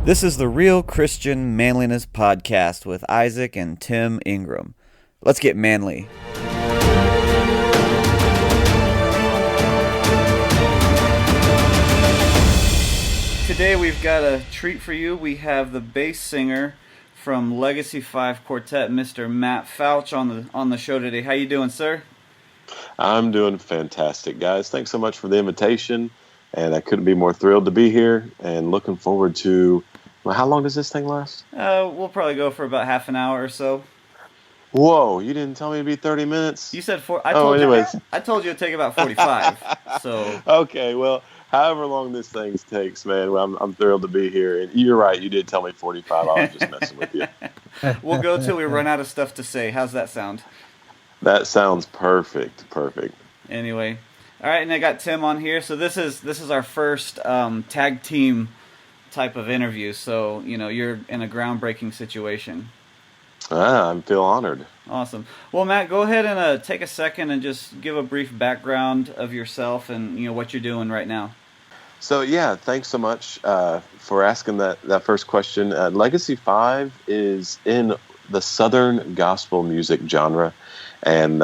This is the Real Christian Manliness Podcast with Isaac and Tim Ingram. Let's get manly. Today we've got a treat for you. We have the bass singer from Legacy 5 Quartet, Mr. Matt Fouch, on the show today. How you doing, sir? I'm doing fantastic, guys. Thanks so much for the invitation, and I couldn't be more thrilled to be here and looking forward to, well, how long does this thing last? We'll probably go for about half an hour or so. Whoa, you didn't tell me it'd be 30 minutes? You said four. I told you it'd take about 45. So okay, well, however long this thing takes, man, well, I'm thrilled to be here. And you're right, you did tell me 45. I was just messing with you. We'll go till we run out of stuff to say. How's that sound? That sounds perfect. Anyway, all right, and I got Tim on here. So this is our first tag team type of interview. So you're in a groundbreaking situation. I feel honored. Awesome. Well, Matt, go ahead and take a second and just give a brief background of yourself and what you're doing right now. So yeah, thanks so much for asking that first question. Legacy 5 is in the Southern gospel music genre, and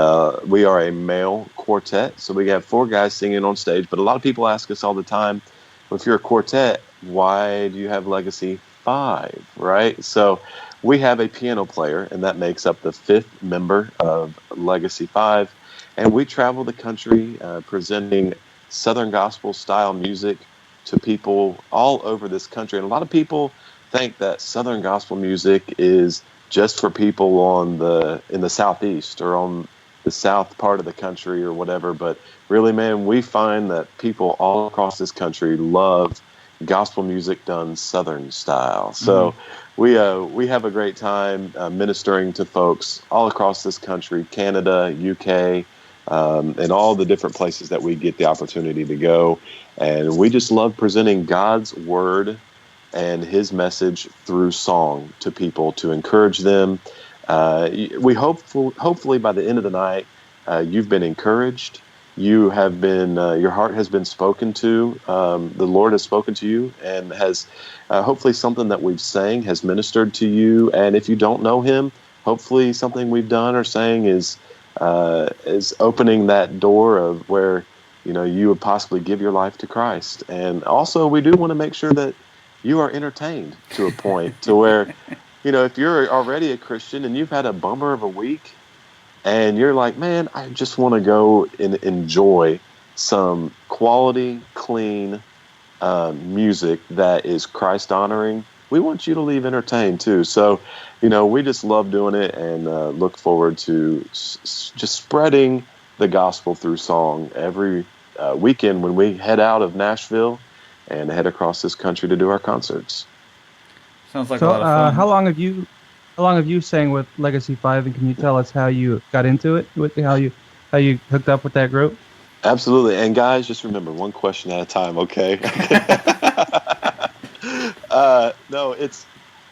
we are a male quartet. So we have 4 guys singing on stage. But a lot of people ask us all the time, well, if you're a quartet, why do you have Legacy 5, right? So we have a piano player, and that makes up the 5th member of Legacy 5. And we travel the country presenting Southern gospel style music to people all over this country. And a lot of people think that Southern gospel music is just for people in the Southeast or on the South part of the country or whatever. But really, man, we find that people all across this country love gospel music done Southern style. So we have a great time ministering to folks all across this country, Canada, UK, and all the different places that we get the opportunity to go. And we just love presenting God's word and his message through song to people to encourage them. We hopefully by the end of the night, you've been encouraged. You have been, your heart has been spoken to. The Lord has spoken to you, and has hopefully something that we've sang has ministered to you. And if you don't know him, hopefully something we've done or sang is opening that door of where you would possibly give your life to Christ. And also, we do want to make sure that you are entertained to a point to where, if you're already a Christian and you've had a bummer of a week, and you're like, man, I just want to go and enjoy some quality, clean music that is Christ-honoring, we want you to leave entertained too. So, we just love doing it and look forward to just spreading the gospel through song every weekend when we head out of Nashville and head across this country to do our concerts. Sounds like a lot of fun. How long have you sang with Legacy 5, and can you tell us how you got into it, how you hooked up with that group? Absolutely. And guys, just remember, one question at a time, okay?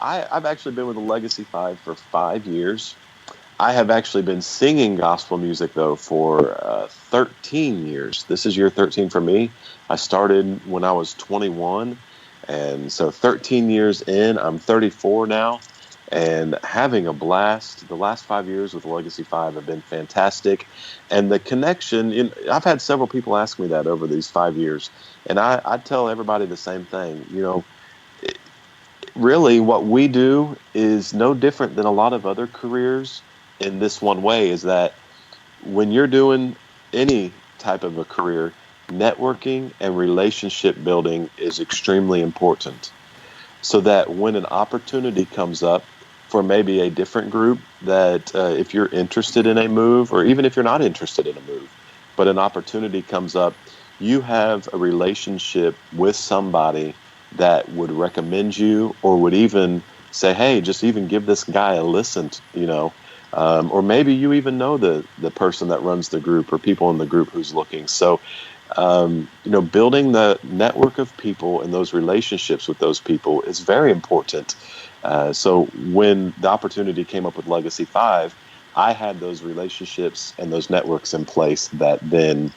I've actually been with the Legacy 5 for 5 years. I have actually been singing gospel music, though, for 13 years. This is year 13 for me. I started when I was 21, and so 13 years in, I'm 34 now. And having a blast. The last 5 years with Legacy 5 have been fantastic. And the connection, I've had several people ask me that over these 5 years. And I tell everybody the same thing. Really what we do is no different than a lot of other careers in this one way, is that when you're doing any type of a career, networking and relationship building is extremely important. So that when an opportunity comes up for maybe a different group, that if you're interested in a move, or even if you're not interested in a move, but an opportunity comes up, you have a relationship with somebody that would recommend you, or would even say, hey, just even give this guy a listen, or maybe you even know the person that runs the group or people in the group who's looking. So building the network of people and those relationships with those people is very important. So when the opportunity came up with Legacy 5, I had those relationships and those networks in place that then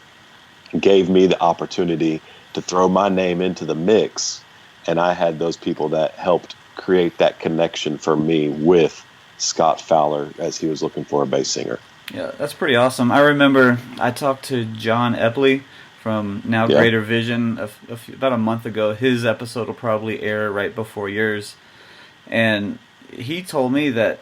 gave me the opportunity to throw my name into the mix and I had those people that helped create that connection for me with Scott Fowler as he was looking for a bass singer. Yeah, that's pretty awesome. I remember I talked to John Epley from Now Yeah. Greater Vision about a month ago. His episode will probably air right before yours. And he told me that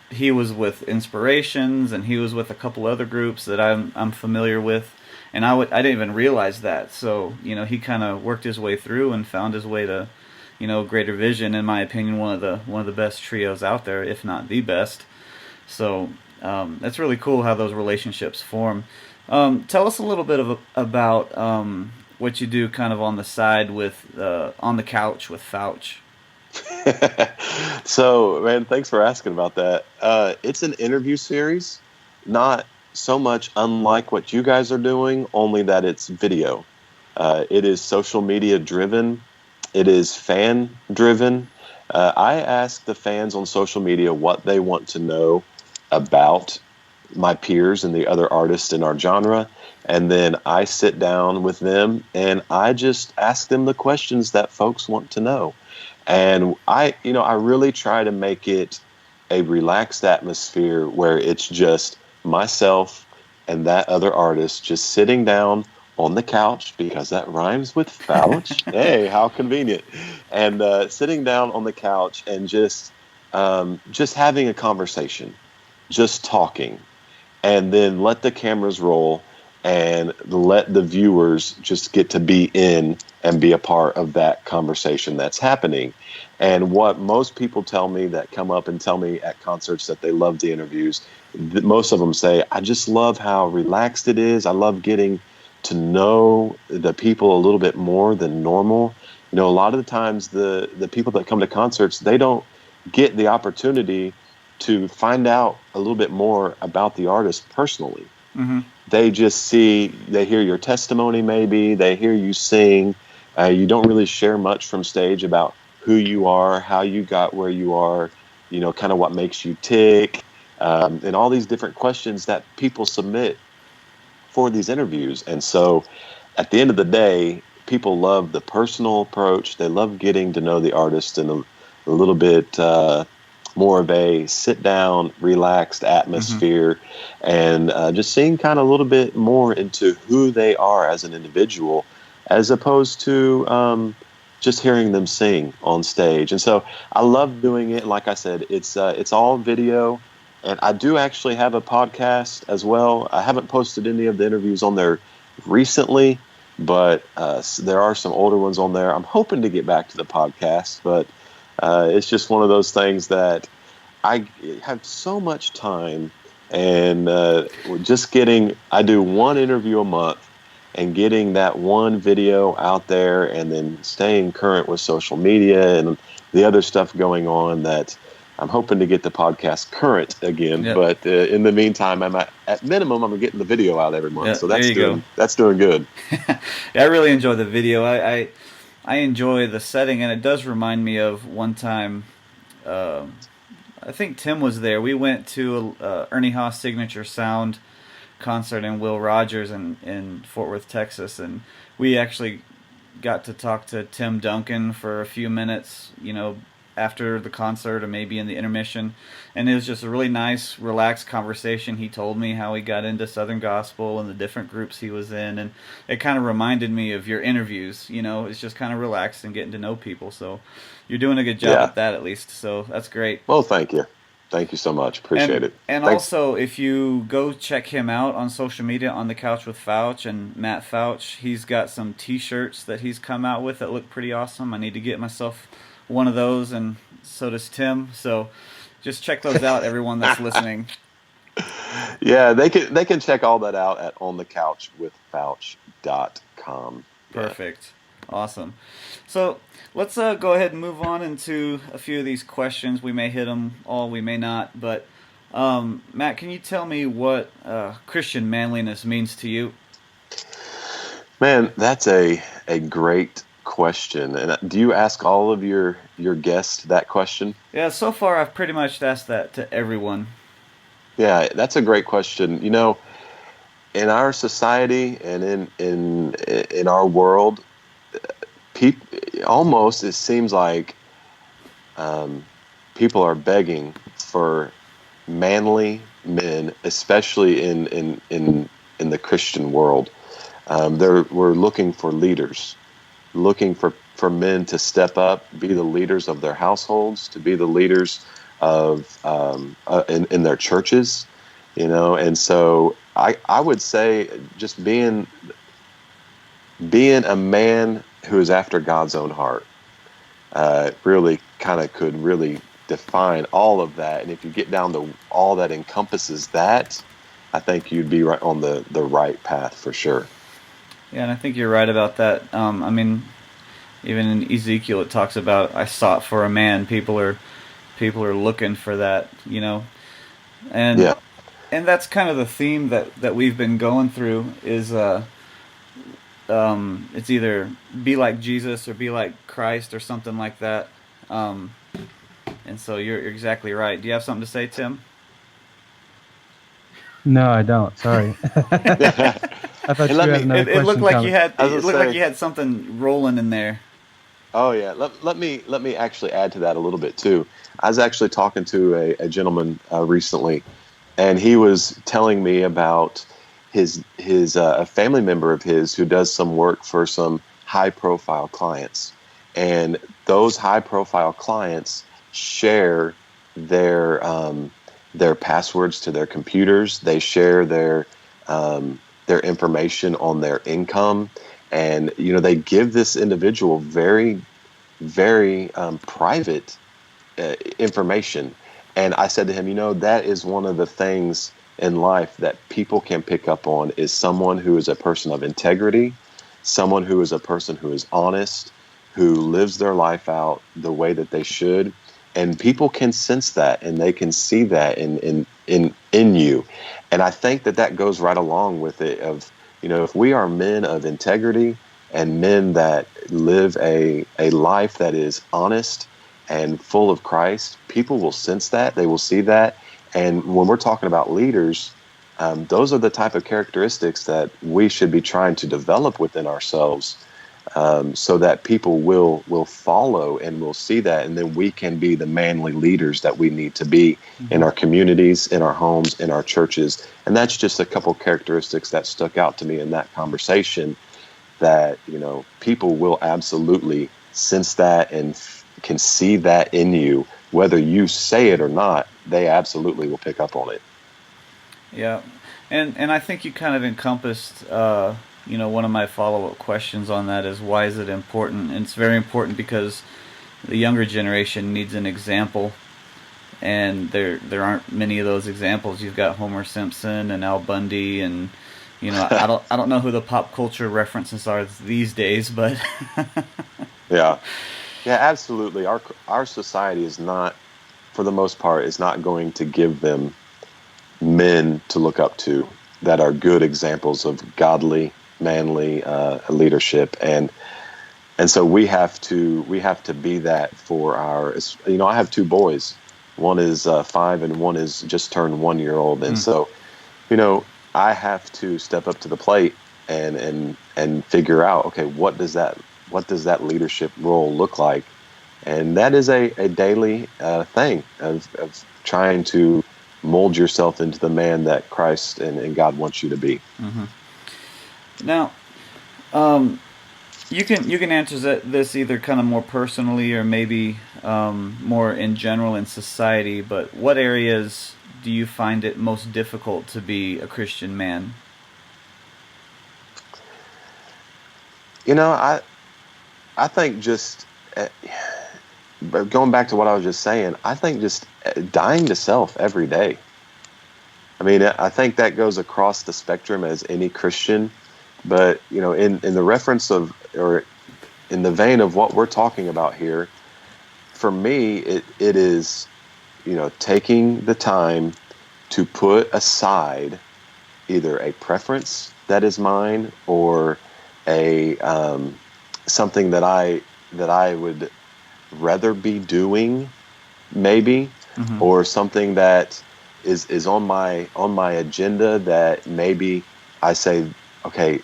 he was with Inspirations and he was with a couple other groups that I'm familiar with. And I didn't even realize that. So, he kind of worked his way through and found his way to, Greater Vision, in my opinion, one of the best trios out there, if not the best. So, that's really cool how those relationships form. Tell us a little bit about what you do kind of on the side with on the couch with Fouch. So, man, thanks for asking about that. It's an interview series, not so much unlike what you guys are doing, only that it's video. It is social media driven. It is fan driven. I ask the fans on social media what they want to know about my peers and the other artists in our genre. And then I sit down with them and I just ask them the questions that folks want to know. And I really try to make it a relaxed atmosphere where it's just myself and that other artist just sitting down on the couch, because that rhymes with Fouch. Hey, how convenient. And sitting down on the couch and just having a conversation, just talking, and then let the cameras roll and let the viewers just get to be in and be a part of that conversation that's happening. And what most people tell me that come up and tell me at concerts that they love the interviews, most of them say, I just love how relaxed it is. I love getting to know the people a little bit more than normal. A lot of the times the people that come to concerts, they don't get the opportunity to find out a little bit more about the artist personally. Mm-hmm. They just they hear your testimony, maybe they hear you sing. You don't really share much from stage about who you are, how you got where you are, kind of what makes you tick, and all these different questions that people submit for these interviews. And so at the end of the day, people love the personal approach. They love getting to know the artist in a little bit more of a sit down, relaxed atmosphere, and just seeing kind of a little bit more into who they are as an individual, as opposed to just hearing them sing on stage. And so I love doing it. Like I said, it's all video, and I do actually have a podcast as well. I haven't posted any of the interviews on there recently, but there are some older ones on there. I'm hoping to get back to the podcast, but it's just one of those things that I have so much time, and I do one interview a month, and getting that one video out there, and then staying current with social media and the other stuff going on, that I'm hoping to get the podcast current again. Yep. But in the meantime, at minimum, I'm getting the video out every month. Yep, so that's doing good. Yeah, I really enjoy the video. I enjoy the setting, and it does remind me of one time, I think Tim was there. We went to Ernie Haas Signature Sound concert in Will Rogers in Fort Worth, Texas, and we actually got to talk to Tim Duncan for a few minutes, after the concert or maybe in the intermission, and it was just a really nice, relaxed conversation. He told me how he got into Southern Gospel and the different groups he was in, and it kind of reminded me of your interviews. It's just kind of relaxed and getting to know people, so you're doing a good job at that, at least, so that's great. Well, thank you so much. Appreciate it. And also, if you go check him out on social media, On the Couch with Fouch and Matt Fouch, he's got some t-shirts that he's come out with that look pretty awesome. I need to get myself one of those, and so does Tim. So just check those out, everyone that's listening. Yeah, they can check all that out at onthecouchwithfouch.com. Perfect. Awesome. So let's go ahead and move on into a few of these questions. We may hit them all, we may not. But Matt, can you tell me what Christian manliness means to you? Man, that's a great question. And do you ask all of your guests that question? Yeah, so far I've pretty much asked that to everyone. Yeah, that's a great question. In our society and in our world, almost it seems like people are begging for manly men, especially in the Christian world. We're looking for leaders, looking for men to step up, be the leaders of their households, to be the leaders of in their churches, And so I would say just being a man who is after God's own heart really kind of could really define all of that. And if you get down to all that encompasses that, I think you'd be right on the right path for sure. Yeah, and I think you're right about that. I mean, even in Ezekiel, it talks about I sought for a man. People are looking for that, and Yeah. and that's kind of the theme that we've been going through is it's either be like Jesus or be like Christ or something like that. And so you're exactly right. Do you have something to say, Tim? No, I don't. Sorry. I thought And you had another It looked question like coming. you had I was it gonna looked like say, you had something rolling in there. oh yeah, let me actually add to that a little bit too. I was actually talking to a gentleman recently, and he was telling me about his a family member of his who does some work for some high profile clients, and those high profile clients share their passwords to their computers. They share their information on their income, and they give this individual very very private information. And I said to him, that is one of the things in life that people can pick up on is someone who is a person of integrity, someone who is a person who is honest, who lives their life out the way that they should. And people can sense that and they can see that in you. And I think that goes right along with it of, if we are men of integrity and men that live a life that is honest and full of Christ, people will sense that, they will see that. And when we're talking about leaders, those are the type of characteristics that we should be trying to develop within ourselves, so that people will follow and will see that, and then we can be the manly leaders that we need to be in our communities, in our homes, in our churches. And that's just a couple characteristics that stuck out to me in that conversation, that people will absolutely sense that and can see that in you, whether you say it or not. They absolutely will pick up on it. Yeah, and I think you kind of encompassed, one of my follow up questions on that is why is it important? And it's very important because the younger generation needs an example, and there aren't many of those examples. You've got Homer Simpson and Al Bundy, and I don't know who the pop culture references are these days, but Yeah, absolutely. Our society is not, for the most part, is not going to give them men to look up to that are good examples of godly, manly leadership, and so we have to be that for our. I have two boys. One is 5 and one is just turned 1 year old, and so I have to step up to the plate and figure out, okay, what does that leadership role look like? And that is a daily thing of trying to mold yourself into the man that Christ and God wants you to be. now you can answer this either kind of more personally or maybe more in general in society. But what areas do you find it most difficult to be a Christian man? I think just going back to what I was just saying, I think just dying to self every day. I mean, I think that goes across the spectrum as any Christian, but in the reference of, or in the vein of what we're talking about here, for me, it is, taking the time to put aside either a preference that is mine or a something that I would rather be doing, maybe, or something that is on my agenda that maybe I say, okay,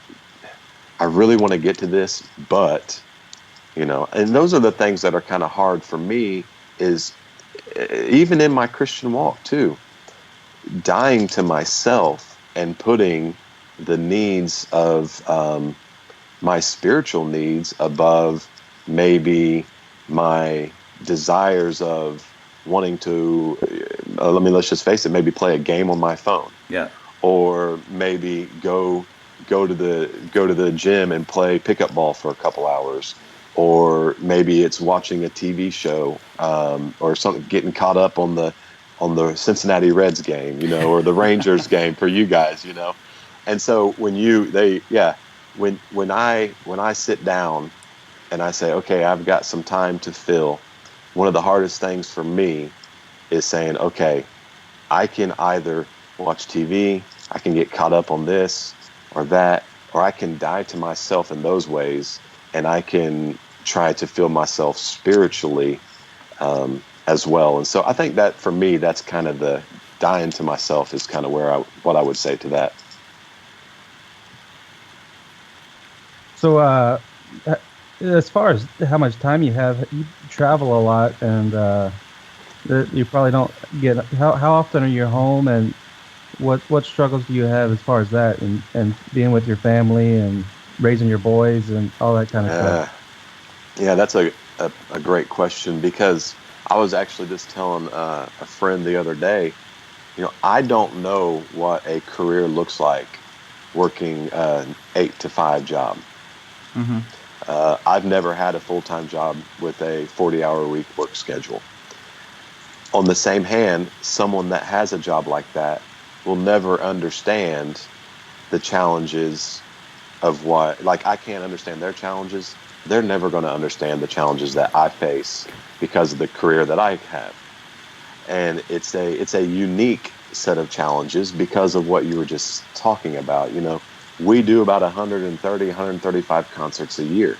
I really want to get to this, but And those are the things that are kind of hard for me, is even in my Christian walk too, dying to myself and putting the needs of my spiritual needs above maybe my desires of wanting to, let's just face it, maybe play a game on my phone, Yeah. or maybe go to the gym and play pickup ball for a couple hours, or maybe it's watching a TV show, or something, getting caught up on the Cincinnati Reds game, or the Rangers game for you guys, And so when I sit down and I say, okay, I've got some time to fill, one of the hardest things for me is saying, okay, I can either watch TV, I can get caught up on this or that, or I can die to myself in those ways, and I can try to fill myself spiritually as well. And so I think that for me, that's kind of the dying to myself is kind of what I would say to that. So, as far as how much time you have, you travel a lot, and you probably don't get. How often are you home, and what struggles do you have as far as that, and being with your family and raising your boys and all that kind of stuff? Yeah, that's a great question, because I was actually just telling a friend the other day, I don't know what a career looks like working an 8 to 5 job. Mm-hmm. I've never had a full-time job with a 40-hour-a-week work schedule. On the same hand, someone that has a job like that will never understand the challenges of I can't understand their challenges. They're never going to understand the challenges that I face because of the career that I have. And it's a unique set of challenges because of what you were just talking about. We do about 130, 135 concerts a year.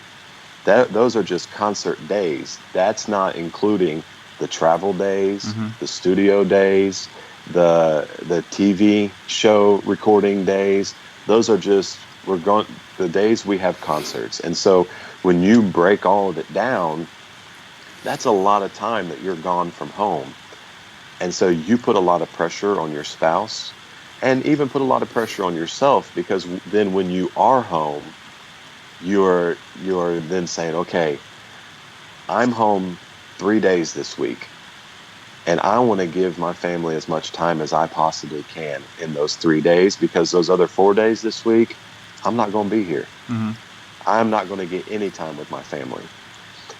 Those are just concert days. That's not including the travel days, Mm-hmm. the studio days, the TV show recording days. Those are just the days we have concerts. And so when you break all of it down, that's a lot of time that you're gone from home. And so you put a lot of pressure on your spouse, and even put a lot of pressure on yourself, because then when you are home, you're then saying, okay, I'm home 3 days this week, and I want to give my family as much time as I possibly can in those 3 days, because those other 4 days this week, I'm not going to be here. Mm-hmm. I'm not going to get any time with my family.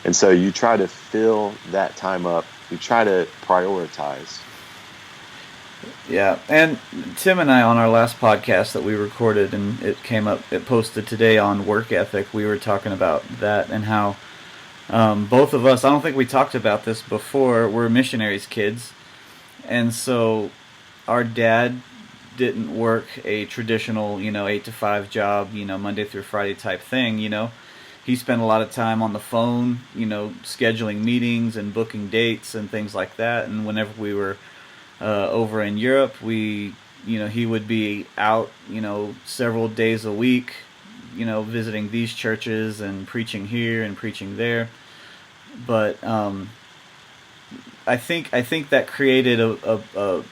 And so you try to fill that time up. You try to prioritize. Yeah, and Tim and I, on our last podcast that we recorded, and it posted today on work ethic, we were talking about that and how both of us, I don't think we talked about this before, we're missionaries' kids, and so our dad didn't work a traditional, 8 to 5 job, Monday through Friday type thing, He spent a lot of time on the phone, scheduling meetings and booking dates and things like that, and whenever we were over in Europe, he would be out, several days a week, visiting these churches and preaching here and preaching there. But I think that created a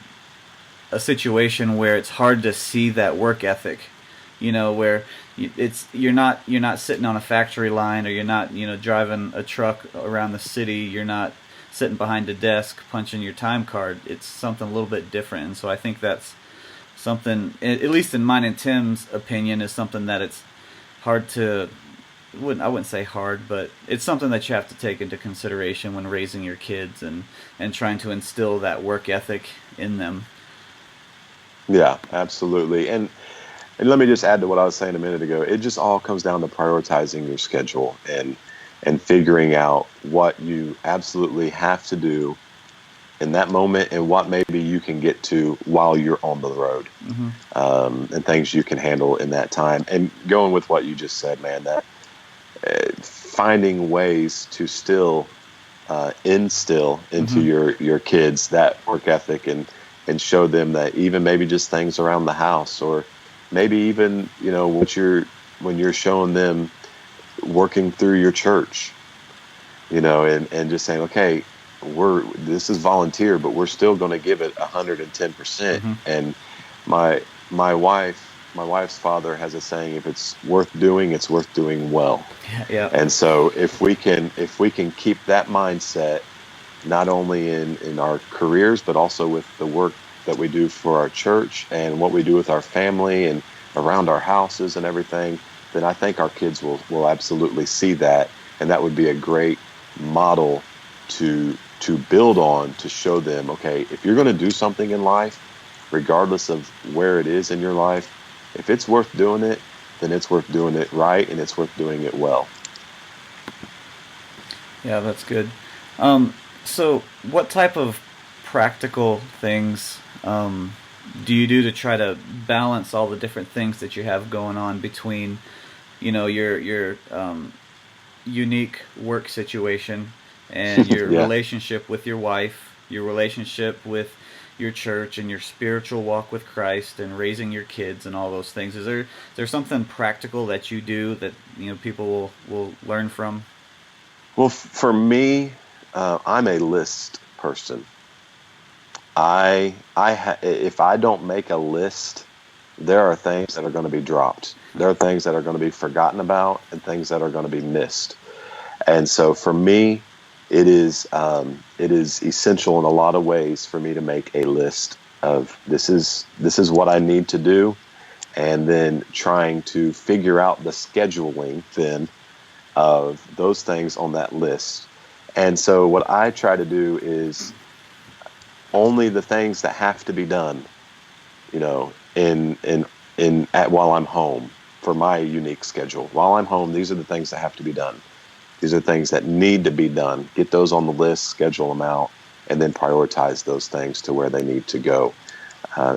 situation where it's hard to see that work ethic, where you're not sitting on a factory line, or you're not, driving a truck around the city. You're not sitting behind a desk punching your time card. It's something a little bit different. And so I think that's something, at least in mine and Tim's opinion, is something that it's hard to, I wouldn't say hard, but it's something that you have to take into consideration when raising your kids and trying to instill that work ethic in them. Yeah, absolutely. And let me just add to what I was saying a minute ago. It just all comes down to prioritizing your schedule and figuring out what you absolutely have to do in that moment, and what maybe you can get to while you're on the road, and things you can handle in that time. And going with what you just said, man, that finding ways to still instill into your kids that work ethic, and show them that even maybe just things around the house, or maybe even when you're showing them working through your church, and just saying, okay, this is volunteer, but we're still going to give it 110%. Mm-hmm. And my my wife's father has a saying: if it's worth doing, it's worth doing well. Yeah. And so if we can keep that mindset, not only in our careers, but also with the work that we do for our church and what we do with our family and around our houses and everything, then I think our kids will absolutely see that, and that would be a great model to build on, to show them, okay, if you're going to do something in life, regardless of where it is in your life, if it's worth doing it, then it's worth doing it right, and it's worth doing it well. Yeah, that's good. Um, so, what type of practical things do you do to try to balance all the different things that you have going on between, your unique work situation and your Yeah. relationship with your wife, your relationship with your church, and your spiritual walk with Christ, and raising your kids, and all those things? Is there something practical that you do that people will learn from? Well, for me, I'm a list person. If I don't make a list, there are things that are going to be dropped. There are things that are going to be forgotten about, and things that are going to be missed. And so for me, it is essential in a lot of ways for me to make a list of, this is what I need to do, and then trying to figure out the scheduling then of those things on that list. And so what I try to do is only the things that have to be done, while I'm home, for my unique schedule. While I'm home, these are the things that have to be done. These are things that need to be done. Get those on the list, schedule them out, and then prioritize those things to where they need to go.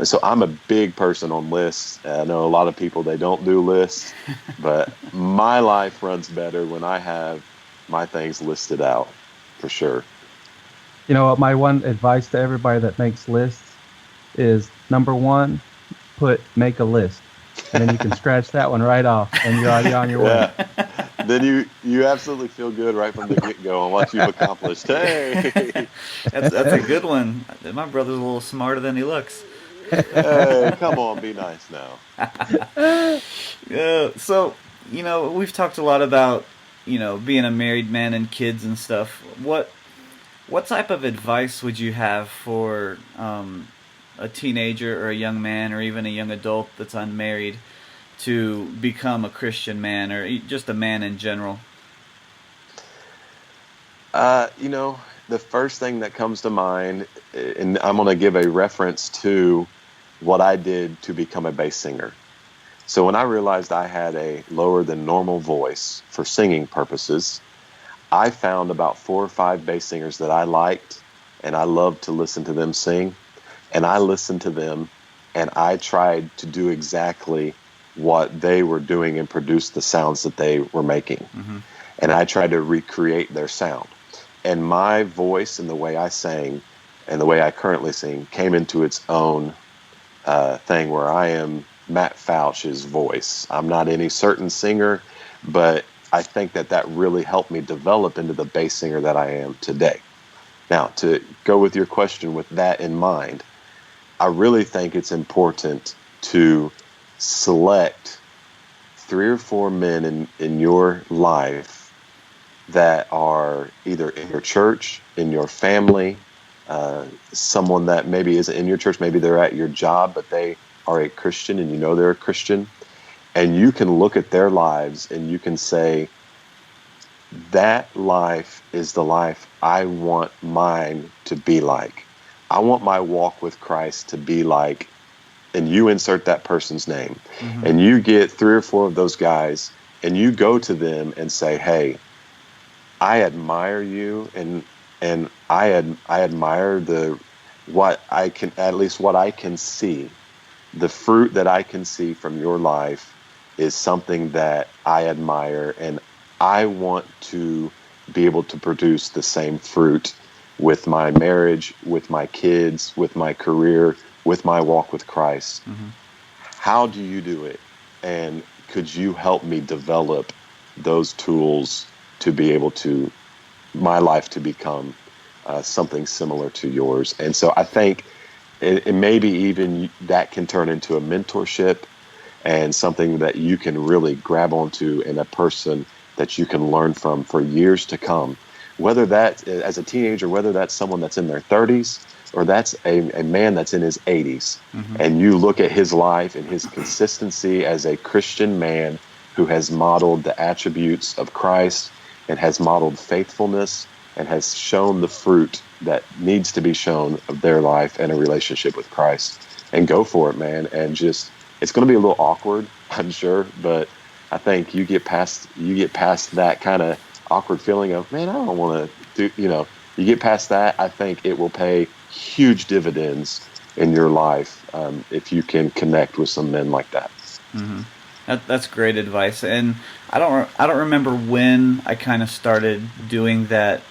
So I'm a big person on lists. I know a lot of people, they don't do lists, but my life runs better when I have my things listed out, for sure. You know what? My one advice to everybody that makes lists is number one, make a list, and then you can scratch that one right off, and you're already on your way. Yeah. Then you absolutely feel good right from the get-go on what you've accomplished. Hey, That's a good one. My brother's a little smarter than he looks. hey, come on, be nice now. So, we've talked a lot about, being a married man and kids and stuff. What type of advice would you have for a teenager or a young man or even a young adult that's unmarried to become a Christian man, or just a man in general? The first thing that comes to mind, and I'm going to give a reference to what I did to become a bass singer. So when I realized I had a lower than normal voice for singing purposes, I found about 4 or 5 bass singers that I liked, and I loved to listen to them sing. And I listened to them, and I tried to do exactly what they were doing and produce the sounds that they were making. Mm-hmm. And I tried to recreate their sound. And my voice and the way I sang and the way I currently sing came into its own thing, where I am Matt Fouch's voice. I'm not any certain singer, but I think that really helped me develop into the bass singer that I am today. Now, to go with your question with that in mind, I really think it's important to select 3 or 4 men in your life that are either in your church, in your family, someone that maybe isn't in your church, maybe they're at your job, but they are a Christian and you know they're a Christian. And you can look at their lives and you can say, that life is the life I want mine to be like. I want my walk with Christ to be like, and you insert that person's name. Mm-hmm. And you get 3 or 4 of those guys and you go to them and say, hey, I admire you, and I admire what I can see. The fruit that I can see from your life is something that I admire, and I want to be able to produce the same fruit with my marriage, with my kids, with my career, with my walk with Christ. Mm-hmm. How do you do it? And could you help me develop those tools to be able to my life to become something similar to yours. And so I think it maybe even that can turn into a mentorship and something that you can really grab onto in a person that you can learn from for years to come. Whether that as a teenager, whether that's someone that's in their 30s or that's a man that's in his 80s, and you look at his life and his consistency as a Christian man who has modeled the attributes of Christ and has modeled faithfulness and has shown the fruit that needs to be shown of their life and a relationship with Christ. And go for it, man. And just, it's going to be a little awkward, I'm sure, but I think you get past that kind of awkward feeling of, man, I don't want to do, you get past that. I think it will pay huge dividends in your life if you can connect with some men like that. That's great advice, and I don't remember when I kind of started doing that,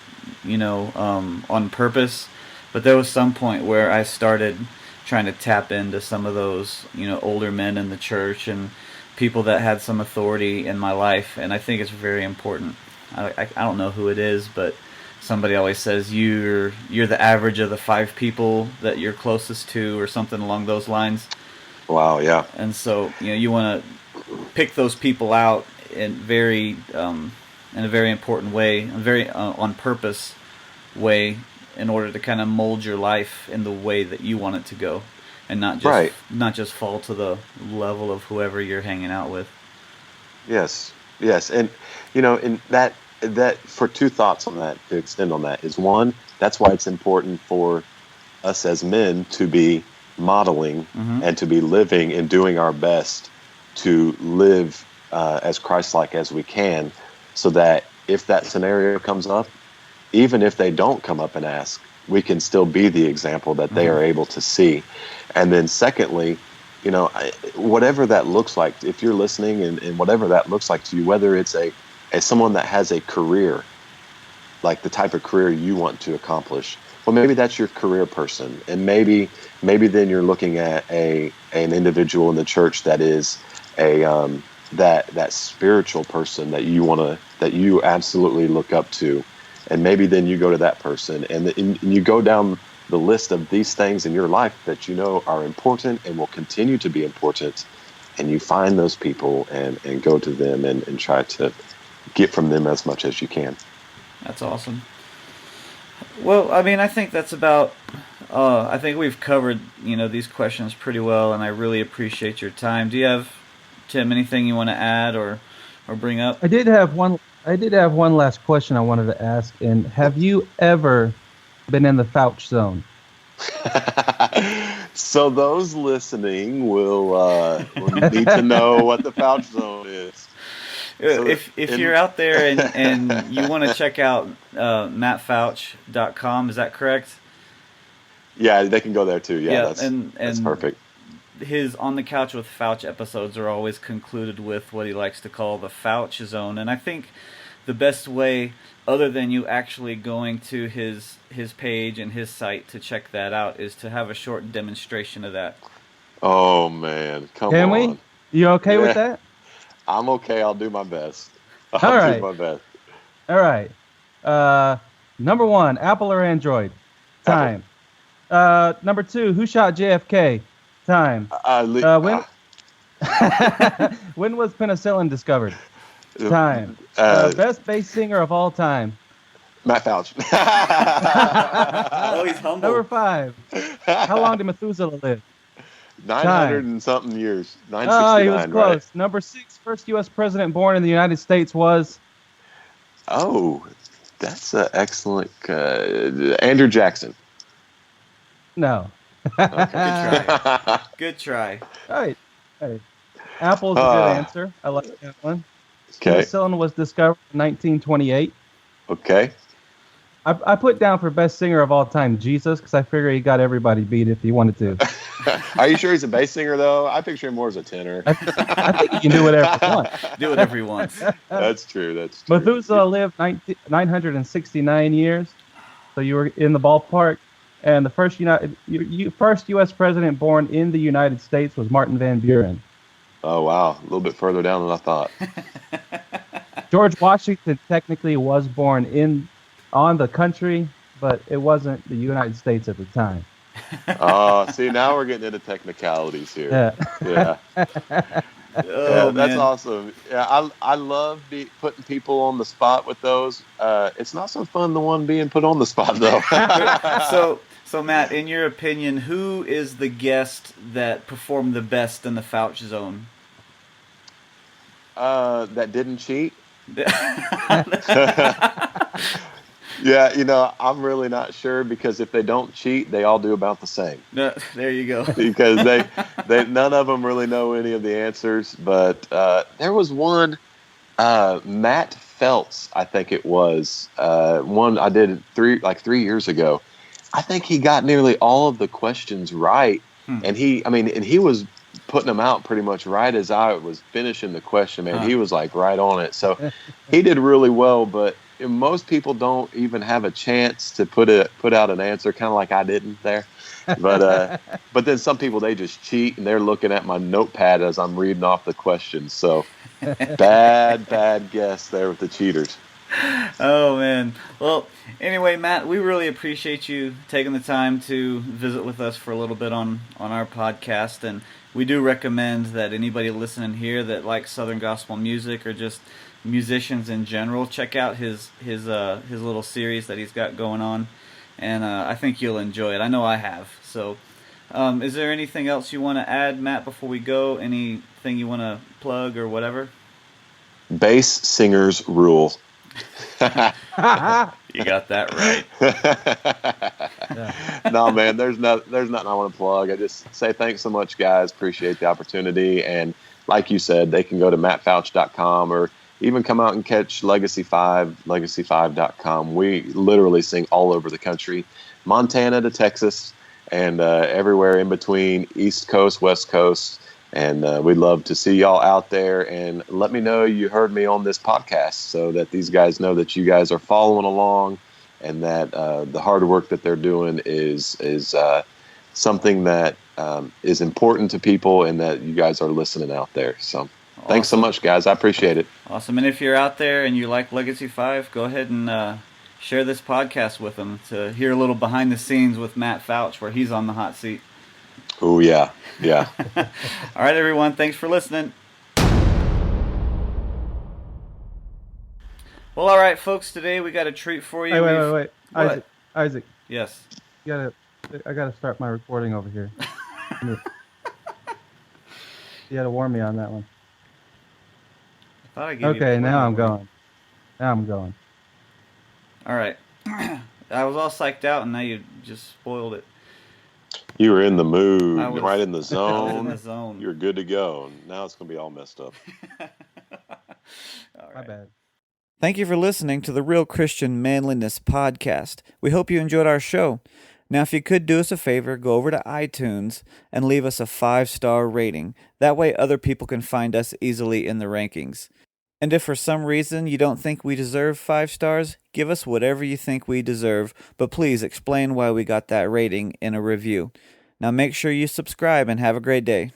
on purpose, but there was some point where I started trying to tap into some of those, older men in the church and people that had some authority in my life, and I think it's very important. I don't know who it is, but somebody always says you're the average of the 5 people that you're closest to, or something along those lines. Wow, yeah. And so you want to pick those people out in a very important way, a very on purpose way, in order to kind of mold your life in the way that you want it to go, and not just fall to the level of whoever you're hanging out with. Yes, and in that for 2 thoughts on that to extend on that is, one, that's why it's important for us as men to be modeling and to be living and doing our best to live as Christ-like as we can, so that if that scenario comes up, even if they don't come up and ask, we can still be the example that they are able to see. And then secondly, whatever that looks like, if you're listening and whatever that looks like to you, whether it's as someone that has a career, like the type of career you want to accomplish, well, maybe that's your career person. And maybe then you're looking at an individual in the church that is that spiritual person that you absolutely look up to. And maybe then you go to that person and you go down the list of these things in your life that are important and will continue to be important, and you find those people and go to them and try to get from them as much as you can. That's awesome. Well, I mean, I think that's about. I think we've covered these questions pretty well, and I really appreciate your time. Do you have, Tim, anything you want to add or bring up? I did have one last question I wanted to ask. And have you ever been in the Fouch Zone? So those listening will need to know what the Fouch Zone is. So if you're out there and you want to check out mattfouch.com, is that correct? Yeah, they can go there too. Yeah, that's perfect. His On the Couch with Fouch episodes are always concluded with what he likes to call the Fouch Zone, and I think the best way, other than you actually going to his page and his site to check that out, is to have a short demonstration of that. Oh man, come on! Can we? You okay with that? I'm okay. I'll do my best. All right. Do my best. All right. Number 1, Apple or Android? Time. Number 2, who shot JFK? Time. When was penicillin discovered? Time. Best bass singer of all time? Matt Fouch. Oh, he's humble. Number 5, how long did Methuselah live? 900 and something years. 969, oh, he was close. Right? Number 6, first U.S. president born in the United States was? Oh, that's an excellent. Andrew Jackson. No. Okay. Good try. All right. Apple's a good answer. I like that one. Okay. Penicillin was discovered in 1928. Okay. I put down for best singer of all time Jesus, because I figure he got everybody beat if he wanted to. Are you sure he's a bass singer though? I picture him more as a tenor. I think he can do whatever he wants. Do whatever he wants. That's true. Methuselah lived 969 years, so you were in the ballpark. And the first first U.S. president born in the United States was Martin Van Buren. Oh wow, a little bit further down than I thought. George Washington technically was born in on the country, but it wasn't the United States at the time. Oh, see, now we're getting into technicalities here. Yeah. Yeah. Yeah, Oh that's man. awesome. Yeah, I love putting people on the spot with those. It's not so fun the one being put on the spot though. So Matt, in your opinion, who is the guest that performed the best in the Fouch Zone? That didn't cheat. Yeah, I'm really not sure because if they don't cheat, they all do about the same. No, there you go. Because they none of them really know any of the answers. But there was one, Matt Feltz, I think it was one I did 3 years ago. I think he got nearly all of the questions right, and he was putting them out pretty much right as I was finishing the question. Man, he was like right on it. So he did really well, but most people don't even have a chance to put out an answer, kind of like I didn't there. But then some people, they just cheat and they're looking at my notepad as I'm reading off the questions. So bad guess there with the cheaters. Oh man. Well, anyway, Matt, we really appreciate you taking the time to visit with us for a little bit on our podcast, and we do recommend that anybody listening here that likes Southern gospel music or just musicians in general, check out his little series that he's got going on, and I think you'll enjoy it. I know I have. So, is there anything else you want to add, Matt, before we go? Anything you want to plug or whatever? Bass singers rule. You got that right. Yeah. No, man, there's nothing I want to plug. I just say thanks so much, guys. Appreciate the opportunity. And like you said, they can go to mattfouch.com or even come out and catch Legacy 5, legacy5.com. We literally sing all over the country, Montana to Texas, and everywhere in between, East Coast, West Coast. And we'd love to see y'all out there, and let me know you heard me on this podcast so that these guys know that you guys are following along and that the hard work that they're doing is something that is important to people and that you guys are listening out there. So thanks so much, guys. I appreciate it. Awesome. And if you're out there and you like Legacy 5, go ahead and share this podcast with them to hear a little behind the scenes with Matt Fouch where he's on the hot seat. Oh, yeah. Yeah. All right, everyone. Thanks for listening. Well, all right, folks. Today we got a treat for you. Wait. What? Isaac. Yes. I gotta start my recording over here. You gotta warn me on that one. I thought I gave you Okay, a now I'm warning. going. All right. I was all psyched out, and now you just spoiled it. You were in the mood, I was- right in the I was zone. in the zone. You're good to go. Now it's going to be all messed up. All My right. bad. Thank you for listening to the Real Christian Manliness podcast. We hope you enjoyed our show. Now, if you could do us a favor, go over to iTunes and leave us a 5-star rating. That way other people can find us easily in the rankings. And if for some reason you don't think we deserve 5 stars, give us whatever you think we deserve, but please explain why we got that rating in a review. Now make sure you subscribe and have a great day.